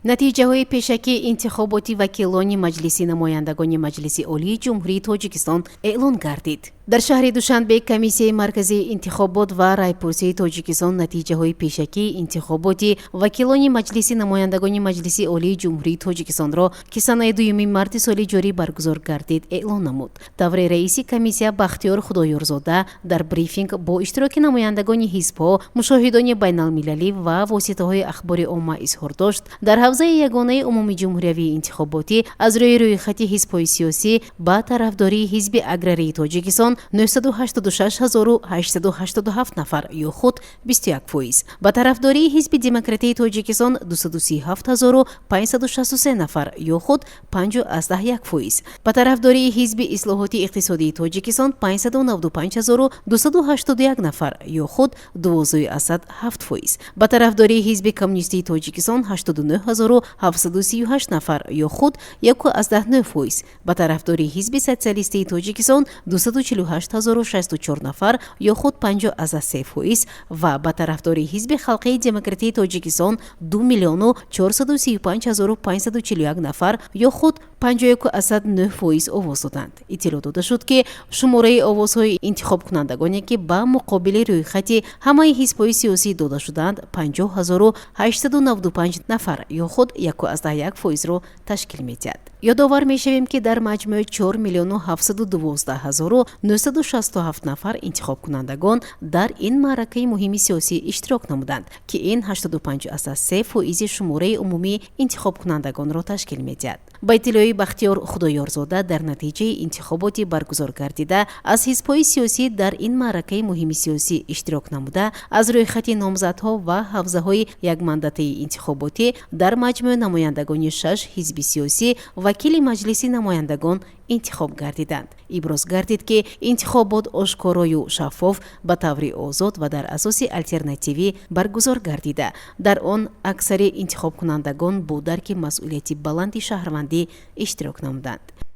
натиҷаҳои пешакии интихоботи вакилони маҷлиси намояндагони маҷлиси олии ҷумҳурии тоҷикистон эълон гардид. дар шаҳри душанбе комиссияи марказии интихобот ва райпурсии тоҷикистон натиҷаҳои пешакии интихоботи вакилони маҷлиси намояндагони маҷлиси олии ҷумҳурии тоҷикистонро ки санаи 2 марти соли ҷорӣ баргузор гардид эълон намуд. тавре раиси комиссия бахтиёр худоёрзода дар брифинг бо иштироки намояндагони ҳизбҳо, мушоҳидони байналмилалӣ ва воситаҳои ахбори омма изҳор дошт, дар ҳавзаи ягонаи умумии ҷумҳуриявии интихоботӣ аз рӯи рӯйхати ҳизбҳои сиёсӣ ба тарафдории ҳизби аграрии тоҷикистон 986887 нафар ё худ 21%, ба тарафдории ҳизби демократии тоҷикистон 237563 нафар ё худ 5.1%, ба тарафдории ҳизби ислоҳоти иқтисодии тоҷикистон 595281 нафар ё худ 12.7%, ба тарафдории ҳизби коммунистии тоҷикистон 89738 нафар ё худ 1.9%, ба тарафдории ҳизби социалистии тоҷикистон 248064 нафар ё худ 5.3% ва ба тарафдории ҳизби халқии демократии тоҷикистон 2435541 нафар ё худ 51.9% овоз доданд. иттилоъ дода шуд, ки шумораи овозҳои интихобкунандагоне ки ба муқобили рӯйхати ҳамаи ҳизбҳои сиёсӣ дода шуданд 50895 нафар ё худ 1.1%-ро ташкил медиҳад. ёдовар мешавем, ки дар маҷмӯи 4712967 нафар интихобкунандагон дар ин маъракаи муҳими сиёсӣ иштирок намуданд, ки ин 85.3% шумораи умумии интихобкунандагонро ташкил медиҳад. ба иттилои бахтиёр худоёрзода, дар натиҷаи интихоботи баргузор гардида аз ҳизбҳои сиёсӣ дар ин маъракаи муҳими сиёсӣ иштирок намуда, аз рӯйхати номзадҳо ва ҳавзаҳои якмандатаи интихоботӣ дар маҷмӯи намояндагони 6 ҳизби сиёсӣ вакили маҷлиси намояндагон интихоб гардиданд. иброз гардид, ки интихобот ошкорою шаффоф, ба таври озод ва дар асоси алтернативӣ баргузор гардида, дар он аксари интихобкунандагон бо дарки масъулияти баланди шаҳрвандӣ иштирок намуданд.